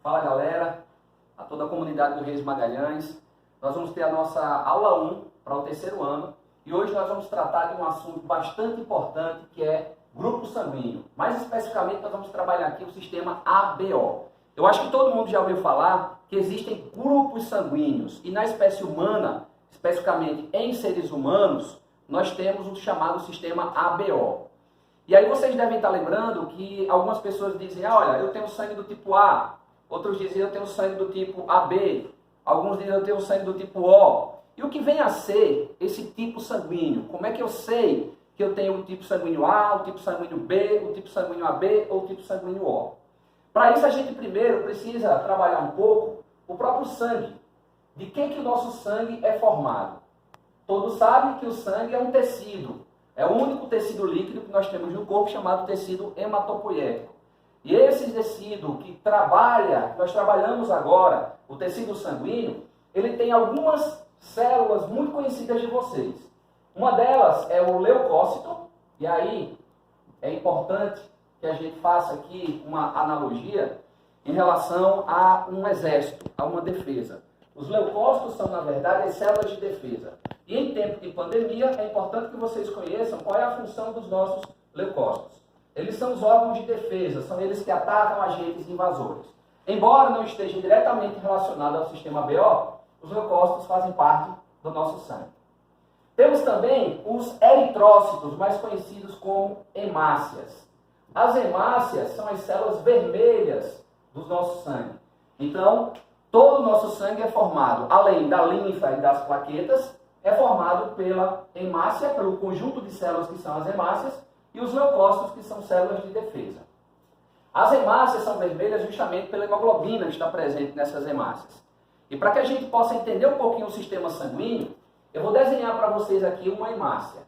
Fala galera, a toda a comunidade do Reis Magalhães. Nós vamos ter a nossa aula 1 para o terceiro ano e hoje nós vamos tratar de um assunto bastante importante que é grupo sanguíneo. Mais especificamente nós vamos trabalhar aqui o sistema ABO. Eu acho que todo mundo já ouviu falar que existem grupos sanguíneos e na espécie humana, especificamente em seres humanos, nós temos o chamado sistema ABO. E aí vocês devem estar lembrando que algumas pessoas dizem, olha, eu tenho sangue do tipo A, outros dizem eu tenho sangue do tipo AB, alguns dizem eu tenho sangue do tipo O. E o que vem a ser esse tipo sanguíneo? Como é que eu sei que eu tenho o tipo sanguíneo A, o tipo sanguíneo B, o tipo sanguíneo AB ou o tipo sanguíneo O? Para isso a gente primeiro precisa trabalhar um pouco o próprio sangue. De que o nosso sangue é formado? Todos sabem que o sangue é um tecido. É o único tecido líquido que nós temos no corpo chamado tecido hematopoético. E esse tecido que nós trabalhamos agora, o tecido sanguíneo, ele tem algumas células muito conhecidas de vocês. Uma delas é o leucócito, e aí é importante que a gente faça aqui uma analogia em relação a um exército, a uma defesa. Os leucócitos são, na verdade, as células de defesa. E em tempo de pandemia, é importante que vocês conheçam qual é a função dos nossos leucócitos. Eles são os órgãos de defesa, são eles que atacam agentes invasores. Embora não esteja diretamente relacionado ao sistema BO, os leucócitos fazem parte do nosso sangue. Temos também os eritrócitos, mais conhecidos como hemácias. As hemácias são as células vermelhas do nosso sangue. Então, todo o nosso sangue é formado, além da linfa e das plaquetas, é formado pela hemácia, pelo conjunto de células que são as hemácias, e os leucócitos, que são células de defesa. As hemácias são vermelhas justamente pela hemoglobina que está presente nessas hemácias. E para que a gente possa entender um pouquinho o sistema sanguíneo, eu vou desenhar para vocês aqui uma hemácia.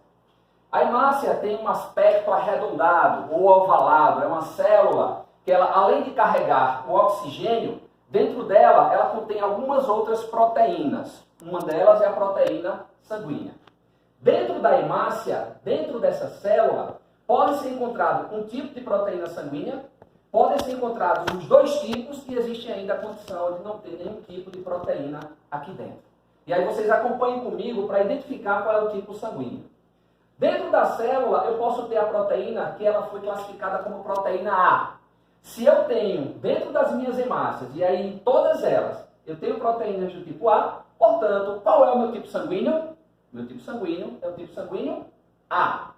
A hemácia tem um aspecto arredondado ou ovalado, é uma célula que ela, além de carregar o oxigênio, dentro dela, ela contém algumas outras proteínas. Uma delas é a proteína sanguínea. Dentro da hemácia, dentro dessa célula, pode ser encontrado um tipo de proteína sanguínea, podem ser encontrados os dois tipos e existe ainda a condição de não ter nenhum tipo de proteína aqui dentro. E aí vocês acompanhem comigo para identificar qual é o tipo sanguíneo. Dentro da célula, eu posso ter a proteína que ela foi classificada como proteína A. Se eu tenho dentro das minhas hemácias, e aí em todas elas, eu tenho proteínas do tipo A, portanto, qual é o meu tipo sanguíneo? Meu tipo sanguíneo é o tipo sanguíneo A.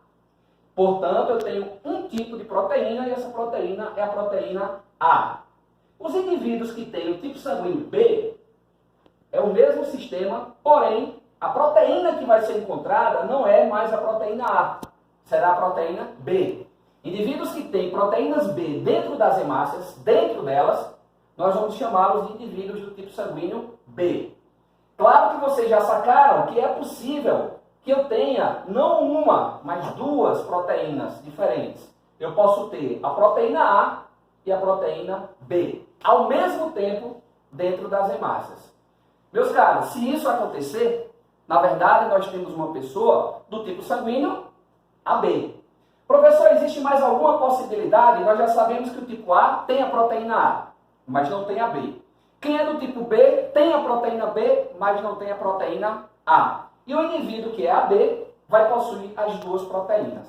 Portanto, eu tenho um tipo de proteína e essa proteína é a proteína A. Os indivíduos que têm o tipo sanguíneo B é o mesmo sistema, porém, a proteína que vai ser encontrada não é mais a proteína A, será a proteína B. Indivíduos que têm proteínas B dentro das hemácias, dentro delas, nós vamos chamá-los de indivíduos do tipo sanguíneo B. Claro que vocês já sacaram que é possível que eu tenha não uma, mas duas proteínas diferentes. Eu posso ter a proteína A e a proteína B, ao mesmo tempo, dentro das hemácias. Meus caros, se isso acontecer, na verdade nós temos uma pessoa do tipo sanguíneo AB. Professor, existe mais alguma possibilidade? Nós já sabemos que o tipo A tem a proteína A, mas não tem a B. Quem é do tipo B tem a proteína B, mas não tem a proteína A. E o indivíduo que é AB vai possuir as duas proteínas.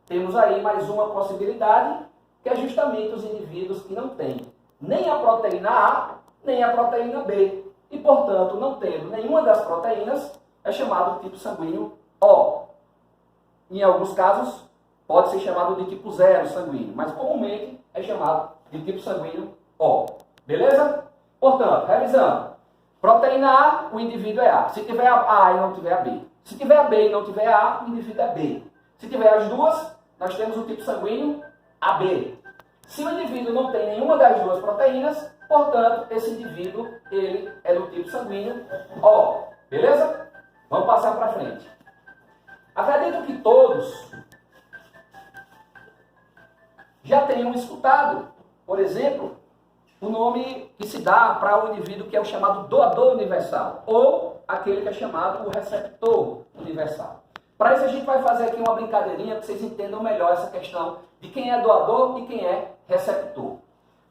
Temos aí mais uma possibilidade, que é justamente os indivíduos que não têm nem a proteína A, nem a proteína B. E, portanto, não tendo nenhuma das proteínas, é chamado de tipo sanguíneo O. Em alguns casos, pode ser chamado de tipo 0 sanguíneo, mas comumente é chamado de tipo sanguíneo O. Beleza? Portanto, revisando. Proteína A, o indivíduo é A. Se tiver A e não tiver a B. Se tiver a B e não tiver A, o indivíduo é B. Se tiver as duas, nós temos o tipo sanguíneo AB. Se o indivíduo não tem nenhuma das duas proteínas, portanto, esse indivíduo, ele é do tipo sanguíneo O. Beleza? Vamos passar para frente. Acredito que todos já tenham escutado, por exemplo, o nome que se dá para o indivíduo que é o chamado doador universal, ou aquele que é chamado o receptor universal. Para isso a gente vai fazer aqui uma brincadeirinha para vocês entendam melhor essa questão de quem é doador e quem é receptor.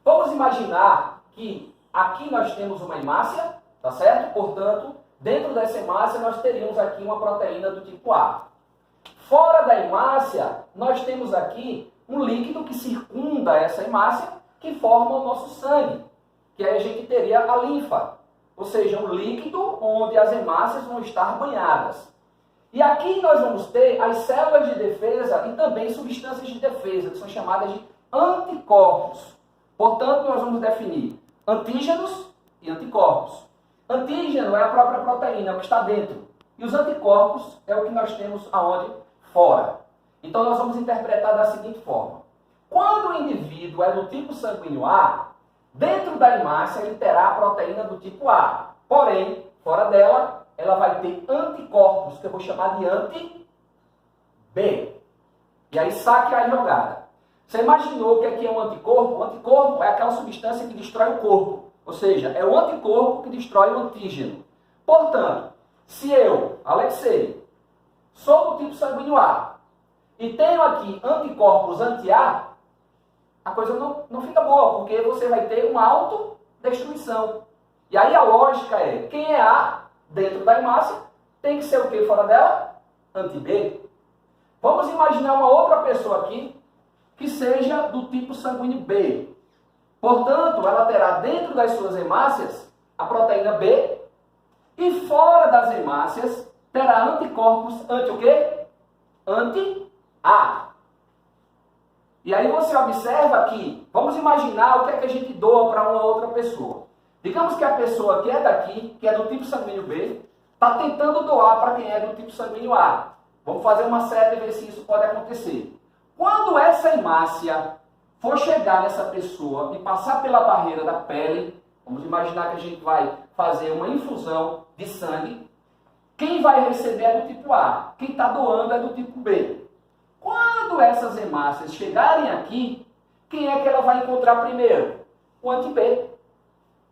Vamos imaginar que aqui nós temos uma hemácia, tá certo? Portanto, dentro dessa hemácia nós teríamos aqui uma proteína do tipo A. Fora da hemácia, nós temos aqui um líquido que circunda essa hemácia, que forma o nosso sangue, que aí a gente teria a linfa, ou seja, um líquido onde as hemácias vão estar banhadas. E aqui nós vamos ter as células de defesa e também substâncias de defesa, que são chamadas de anticorpos. Portanto, nós vamos definir antígenos e anticorpos. Antígeno é a própria proteína, é o que está dentro. E os anticorpos é o que nós temos aonde? Fora. Então, nós vamos interpretar da seguinte forma. Quando o indivíduo é do tipo sanguíneo A, dentro da hemácia ele terá a proteína do tipo A. Porém, fora dela, ela vai ter anticorpos, que eu vou chamar de anti-B. E aí saque a jogada. Você imaginou que aqui é um anticorpo? O anticorpo é aquela substância que destrói o corpo. Ou seja, é o anticorpo que destrói o antígeno. Portanto, se eu, Alexei, sou do tipo sanguíneo A e tenho aqui anticorpos anti-A, a coisa não fica boa, porque você vai ter uma autodestruição. E aí a lógica é, quem é A dentro da hemácia tem que ser o que fora dela? Anti-B. Vamos imaginar uma outra pessoa aqui que seja do tipo sanguíneo B. Portanto, ela terá dentro das suas hemácias a proteína B e fora das hemácias terá anticorpos anti o quê? Anti-A. E aí você observa que, vamos imaginar o que é que a gente doa para uma outra pessoa. Digamos que a pessoa que é daqui, que é do tipo sanguíneo B, está tentando doar para quem é do tipo sanguíneo A. Vamos fazer uma série e ver se isso pode acontecer. Quando essa hemácia for chegar nessa pessoa e passar pela barreira da pele, vamos imaginar que a gente vai fazer uma infusão de sangue, quem vai receber é do tipo A, quem está doando é do tipo B. Quando essas hemácias chegarem aqui, quem é que ela vai encontrar primeiro? O anti-B.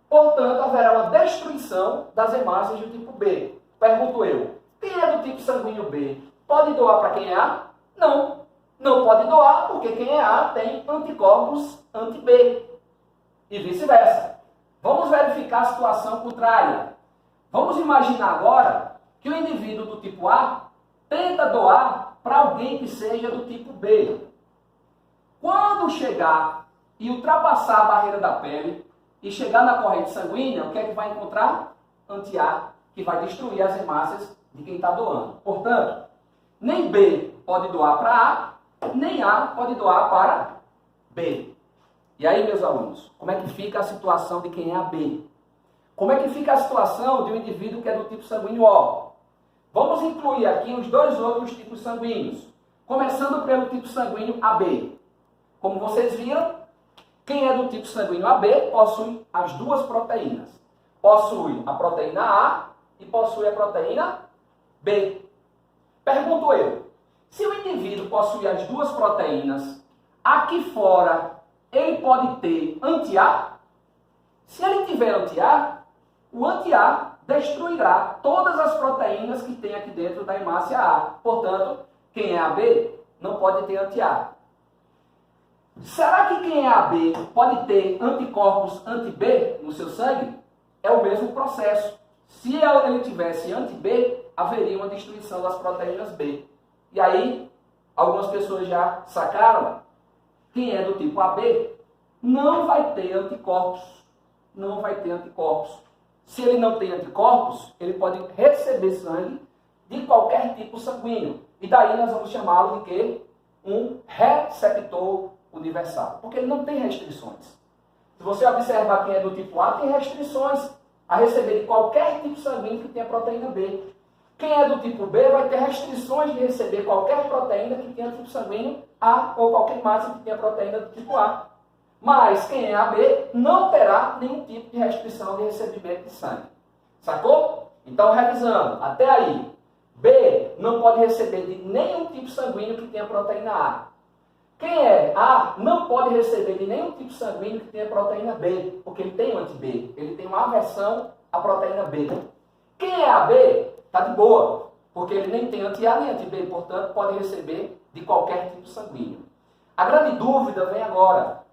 Portanto, haverá uma destruição das hemácias do tipo B. Pergunto eu, quem é do tipo sanguíneo B pode doar para quem é A? Não. Não pode doar porque quem é A tem anticorpos anti-B. E vice-versa. Vamos verificar a situação contrária. Vamos imaginar agora que o indivíduo do tipo A tenta doar para alguém que seja do tipo B. Quando chegar e ultrapassar a barreira da pele e chegar na corrente sanguínea, o que é que vai encontrar? Anti-A, que vai destruir as hemácias de quem está doando. Portanto, nem B pode doar para A, nem A pode doar para B. E aí, meus alunos, como é que fica a situação de quem é AB? Como é que fica a situação de um indivíduo que é do tipo sanguíneo O? Vamos incluir aqui os dois outros tipos sanguíneos, começando pelo tipo sanguíneo AB. Como vocês viram, quem é do tipo sanguíneo AB possui as duas proteínas. Possui a proteína A e possui a proteína B. Pergunto eu, se o indivíduo possui as duas proteínas, aqui fora ele pode ter anti-A? Se ele tiver anti-A, o anti-A destruirá todas as proteínas que tem aqui dentro da hemácia A. Portanto, quem é AB não pode ter anti-A. Será que quem é AB pode ter anticorpos anti-B no seu sangue? É o mesmo processo. Se ele tivesse anti-B, haveria uma destruição das proteínas B. E aí, algumas pessoas já sacaram, quem é do tipo AB não vai ter anticorpos. Não vai ter anticorpos. Se ele não tem anticorpos, ele pode receber sangue de qualquer tipo sanguíneo. E daí nós vamos chamá-lo de quê? Um receptor universal. Porque ele não tem restrições. Se você observar quem é do tipo A, tem restrições a receber de qualquer tipo sanguíneo que tenha proteína B. Quem é do tipo B vai ter restrições de receber qualquer proteína que tenha tipo sanguíneo A ou qualquer massa que tenha proteína do tipo A. Mas quem é AB não terá nenhum tipo de restrição de recebimento de sangue. Sacou? Então, revisando, até aí, B não pode receber de nenhum tipo sanguíneo que tenha proteína A. Quem é A não pode receber de nenhum tipo sanguíneo que tenha proteína B, porque ele tem um anti-B, ele tem uma aversão à proteína B. Quem é AB está de boa, porque ele nem tem anti-A nem anti-B, portanto, pode receber de qualquer tipo sanguíneo. A grande dúvida vem agora.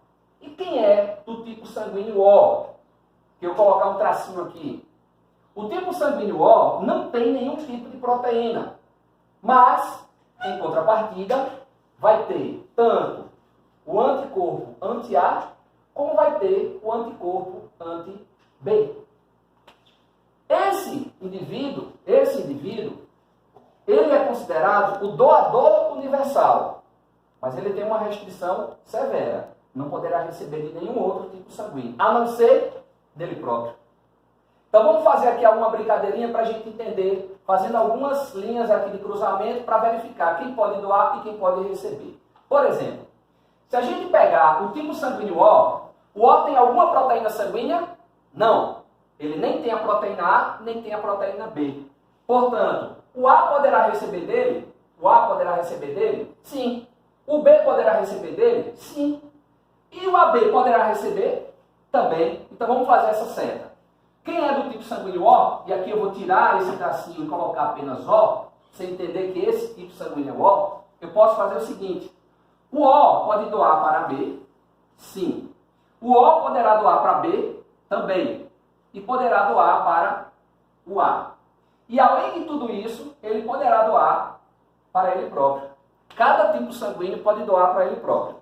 E quem é do tipo sanguíneo O? que eu colocar um tracinho aqui. O tipo sanguíneo O não tem nenhum tipo de proteína, mas, em contrapartida, vai ter tanto o anticorpo anti-A, como vai ter o anticorpo anti-B. Esse indivíduo, ele é considerado o doador universal, mas ele tem uma restrição severa. Não poderá receber de nenhum outro tipo sanguíneo, a não ser dele próprio. Então vamos fazer aqui alguma brincadeirinha para a gente entender, fazendo algumas linhas aqui de cruzamento para verificar quem pode doar e quem pode receber. Por exemplo, se a gente pegar o tipo sanguíneo O tem alguma proteína sanguínea? Não. Ele nem tem a proteína A, nem tem a proteína B. Portanto, o A poderá receber dele? O A poderá receber dele? Sim. O B poderá receber dele? Sim. E o AB poderá receber? Também. Então vamos fazer essa seta. Quem é do tipo sanguíneo O, e aqui eu vou tirar esse tracinho e colocar apenas O, você entender que esse tipo sanguíneo é O, eu posso fazer o seguinte. O O pode doar para B? Sim. O O poderá doar para B? Também. E poderá doar para o A. E além de tudo isso, ele poderá doar para ele próprio. Cada tipo sanguíneo pode doar para ele próprio.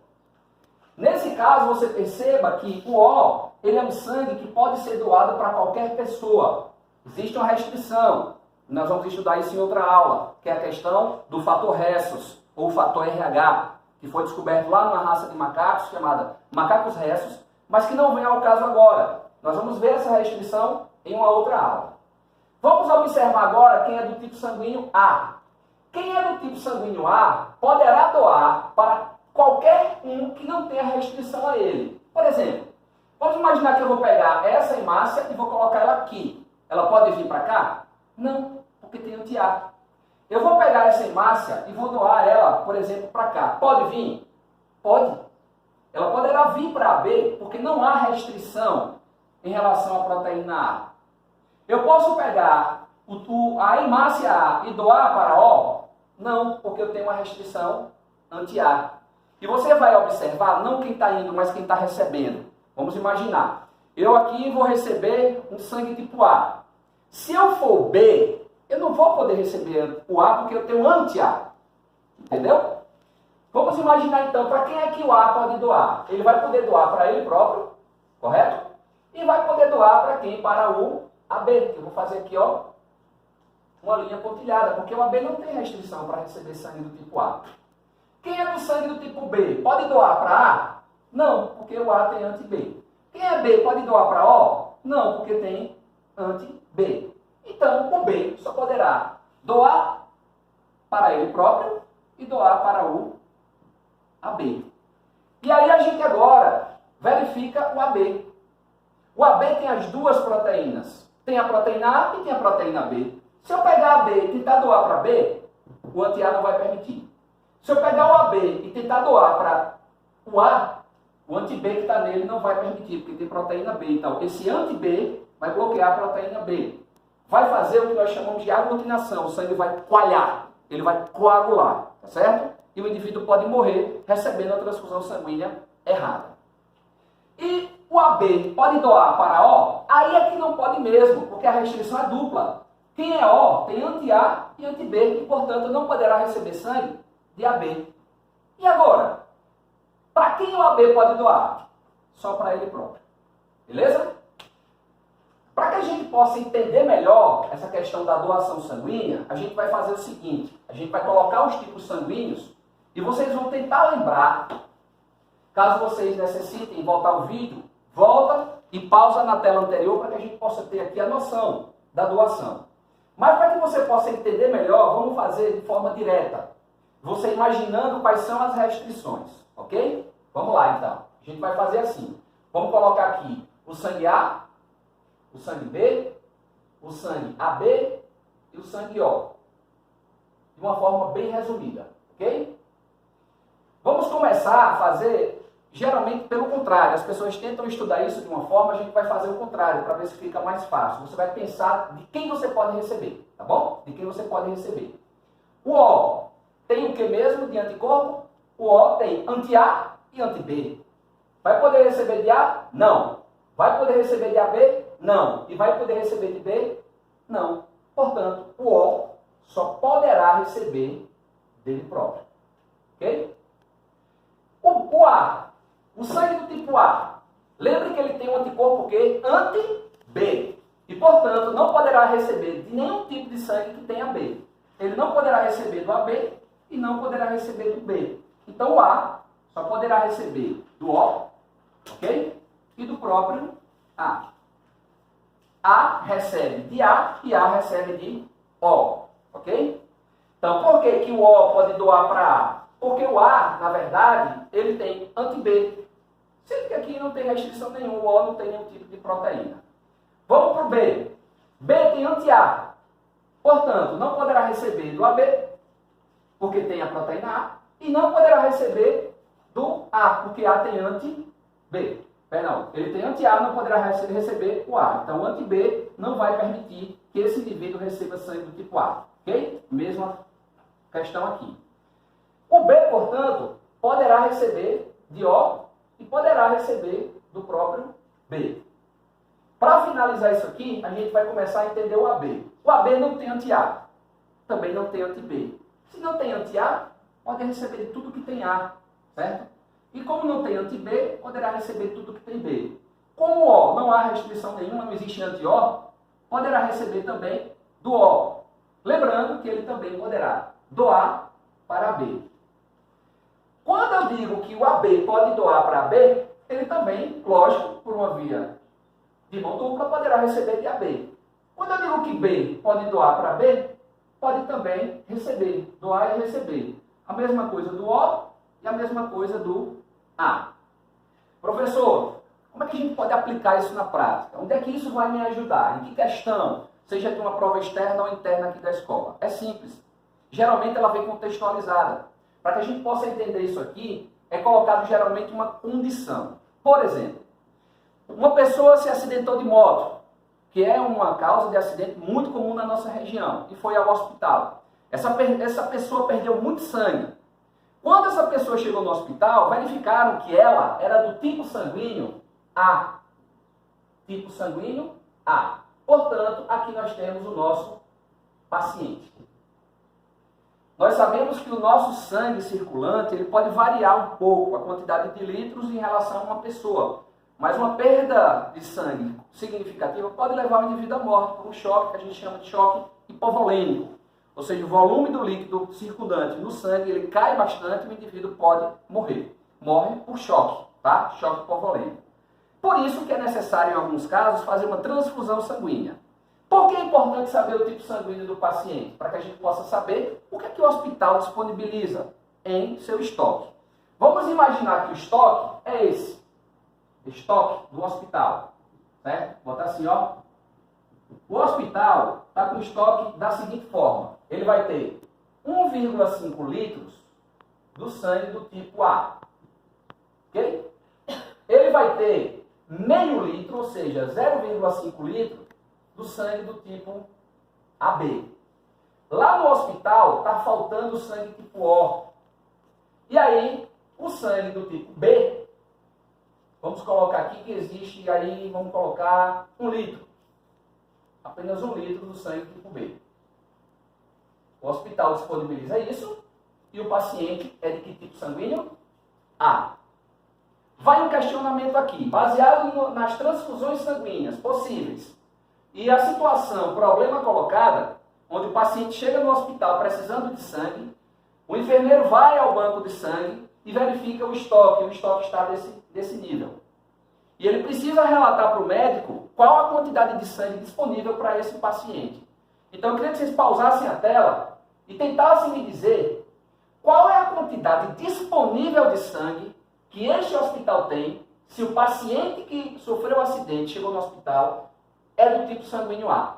Nesse caso, você perceba que o O, ele é um sangue que pode ser doado para qualquer pessoa. Existe uma restrição. Nós vamos estudar isso em outra aula, que é a questão do fator Rhesus, ou fator RH, que foi descoberto lá numa raça de macacos, chamada macacos Rhesus, mas que não vem ao caso agora. Nós vamos ver essa restrição em uma outra aula. Vamos observar agora quem é do tipo sanguíneo A. Quem é do tipo sanguíneo A poderá doar para qualquer um que não tenha restrição a ele. Por exemplo, vamos imaginar que eu vou pegar essa hemácia e vou colocar ela aqui. Ela pode vir para cá? Não, porque tem anti-A. Eu vou pegar essa hemácia e vou doar ela, por exemplo, para cá. Pode vir? Pode. Ela poderá vir para AB, porque não há restrição em relação à proteína A. Eu posso pegar a hemácia A e doar para O? Não, porque eu tenho uma restrição anti-A. E você vai observar, não quem está indo, mas quem está recebendo. Vamos imaginar. Eu aqui vou receber um sangue tipo A. Se eu for B, eu não vou poder receber o A porque eu tenho anti-A. Entendeu? Vamos imaginar então, para quem é que o A pode doar? Ele vai poder doar para ele próprio, correto? E vai poder doar para quem? Para o AB. Eu vou fazer aqui, ó, uma linha pontilhada, porque o AB não tem restrição para receber sangue do tipo A. Quem é do sangue do tipo B? Pode doar para A? Não, porque o A tem anti-B. Quem é B pode doar para O? Não, porque tem anti-B. Então, o B só poderá doar para ele próprio e doar para o AB. E aí a gente agora verifica o AB. O AB tem as duas proteínas. Tem a proteína A e tem a proteína B. Se eu pegar a B e tentar doar para B, o anti-A não vai permitir. Se eu pegar o AB e tentar doar para o A, o anti-B que está nele não vai permitir, porque tem proteína B. Então, esse anti-B vai bloquear a proteína B. Vai fazer o que nós chamamos de aglutinação. O sangue vai coalhar, ele vai coagular, tá certo? E o indivíduo pode morrer recebendo a transfusão sanguínea errada. E o AB pode doar para O? Aí é que não pode mesmo, porque a restrição é dupla. Quem é O tem anti-A e anti-B, e portanto não poderá receber sangue de AB. E agora? Para quem o AB pode doar? Só para ele próprio. Beleza? Para que a gente possa entender melhor essa questão da doação sanguínea, a gente vai fazer o seguinte. A gente vai colocar os tipos sanguíneos e vocês vão tentar lembrar. Caso vocês necessitem voltar o vídeo, volta e pausa na tela anterior para que a gente possa ter aqui a noção da doação. Mas para que você possa entender melhor, vamos fazer de forma direta. Você imaginando quais são as restrições, ok? Vamos lá então. A gente vai fazer assim. Vamos colocar aqui o sangue A, o sangue B, o sangue AB e o sangue O. De uma forma bem resumida, ok? Vamos começar a fazer, geralmente, pelo contrário. As pessoas tentam estudar isso de uma forma, a gente vai fazer o contrário, para ver se fica mais fácil. Você vai pensar de quem você pode receber, tá bom? De quem você pode receber. O O tem o que mesmo de anticorpo? O O tem anti-A e anti-B. Vai poder receber de A? Não. Vai poder receber de AB? Não. E vai poder receber de B? Não. Portanto, o O só poderá receber dele próprio. Ok? O A, o sangue do tipo A, lembre que ele tem um anticorpo que anti-B. E, portanto, não poderá receber de nenhum tipo de sangue que tenha B. Ele não poderá receber do AB e não poderá receber do B. Então, o A só poderá receber do O, ok? E do próprio A. A recebe de A e A recebe de O, ok? Então, por que que o O pode doar para A? Porque o A, na verdade, ele tem anti-B. Sendo que aqui não tem restrição nenhuma, o O não tem nenhum tipo de proteína. Vamos para o B. B tem anti-A. Portanto, não poderá receber do AB, porque tem a proteína A, e não poderá receber do A, porque A tem anti-B. Perdão, ele tem anti-A, não poderá receber o A. Então, o anti-B não vai permitir que esse indivíduo receba sangue do tipo A. Ok? Mesma questão aqui. O B, portanto, poderá receber de O e poderá receber do próprio B. Para finalizar isso aqui, a gente vai começar a entender o AB. O AB não tem anti-A, também não tem anti-B. Se não tem anti-A, pode receber tudo que tem A, certo? E como não tem anti-B, poderá receber tudo que tem B. Como O não há restrição nenhuma, não existe anti-O, poderá receber também do O. Lembrando que ele também poderá doar para B. Quando eu digo que o AB pode doar para B, ele também, lógico, por uma via de mão dupla, poderá receber de AB. Quando eu digo que B pode doar para B, pode também receber, doar e receber. A mesma coisa do O e a mesma coisa do A. Professor, como é que a gente pode aplicar isso na prática? Onde é que isso vai me ajudar? Em que questão? Seja de uma prova externa ou interna aqui da escola. É simples. Geralmente ela vem contextualizada. Para que a gente possa entender isso aqui, é colocado geralmente uma condição. Por exemplo, uma pessoa se acidentou de moto, que é uma causa de acidente muito comum na nossa região, e foi ao hospital. Essa pessoa perdeu muito sangue. Quando essa pessoa chegou no hospital, verificaram que ela era do tipo sanguíneo A. Tipo sanguíneo A. Portanto, aqui nós temos o nosso paciente. Nós sabemos que o nosso sangue circulante ele pode variar um pouco a quantidade de litros em relação a uma pessoa. Mas uma perda de sangue significativa pode levar o indivíduo à morte por um choque que a gente chama de choque hipovolêmico. Ou seja, o volume do líquido circundante no sangue ele cai bastante e o indivíduo pode morrer. Morre por choque, tá? Choque hipovolêmico. Por isso que é necessário, em alguns casos, fazer uma transfusão sanguínea. Por que é importante saber o tipo sanguíneo do paciente? Para que a gente possa saber o que é que o hospital disponibiliza em seu estoque. Vamos imaginar que o estoque é esse. Estoque do hospital. Certo? Vou botar assim, ó. O hospital está com estoque da seguinte forma. Ele vai ter 1,5 litros do sangue do tipo A. Ok? Ele vai ter meio litro, ou seja, 0,5 litro do sangue do tipo AB. Lá no hospital está faltando o sangue tipo O. E aí, o sangue do tipo B, vamos colocar aqui que existe, aí vamos colocar 1 litro. Apenas 1 litro do sangue tipo B. O hospital disponibiliza isso e o paciente é de que tipo sanguíneo? A. Vai um questionamento aqui, baseado nas transfusões sanguíneas possíveis. E a situação, problema colocada, onde o paciente chega no hospital precisando de sangue, o enfermeiro vai ao banco de sangue e verifica o estoque está desse nível. E ele precisa relatar para o médico qual a quantidade de sangue disponível para esse paciente. Então eu queria que vocês pausassem a tela e tentassem me dizer qual é a quantidade disponível de sangue que este hospital tem se o paciente que sofreu um acidente, chegou no hospital, é do tipo sanguíneo A.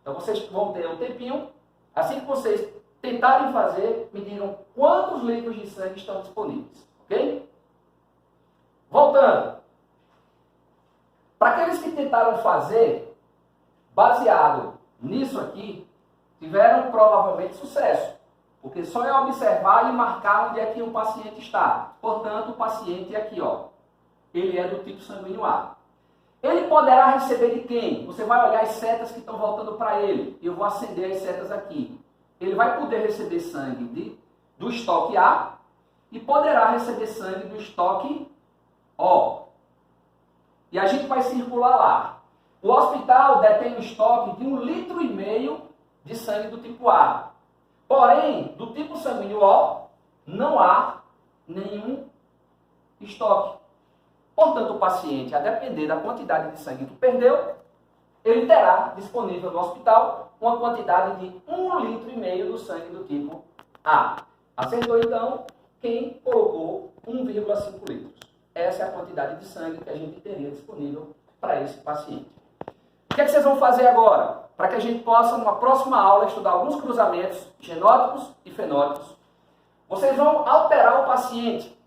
Então vocês vão ter um tempinho, assim que vocês tentarem fazer, me digam quantos litros de sangue estão disponíveis. Ok? Voltando. Para aqueles que tentaram fazer, baseado nisso aqui, tiveram provavelmente sucesso. Porque só é observar e marcar onde é que o paciente está. Portanto, o paciente é aqui, ó. Ele é do tipo sanguíneo A. Ele poderá receber de quem? Você vai olhar as setas que estão voltando para ele. E eu vou acender as setas aqui. Ele vai poder receber sangue do estoque A e poderá receber sangue do estoque O. E a gente vai circular lá. O hospital detém um estoque de 1,5 litro de sangue do tipo A. Porém, do tipo sanguíneo O, não há nenhum estoque. Portanto, o paciente, a depender da quantidade de sangue que perdeu, ele terá disponível no hospital uma quantidade de 1,5 litro do sangue do tipo A. Acertou, então, quem colocou 1,5 litros. Essa é a quantidade de sangue que a gente teria disponível para esse paciente. O que é que vocês vão fazer agora? Para que a gente possa, numa próxima aula, estudar alguns cruzamentos genótipos e fenótipos. Vocês vão alterar o paciente,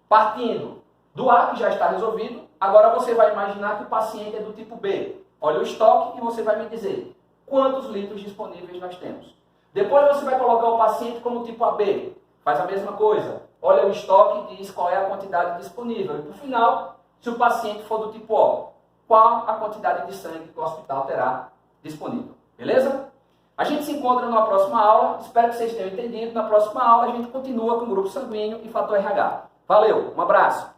partindo do A, que já está resolvido. Agora você vai imaginar que o paciente é do tipo B. Olha o estoque e você vai me dizer quantos litros disponíveis nós temos. Depois você vai colocar o paciente como tipo AB. Faz a mesma coisa. Olha o estoque e diz qual é a quantidade disponível. E por final, se o paciente for do tipo O, qual a quantidade de sangue que o hospital terá disponível. Beleza? A gente se encontra numa próxima aula. Espero que vocês tenham entendido. Na próxima aula a gente continua com o grupo sanguíneo e fator RH. Valeu, um abraço!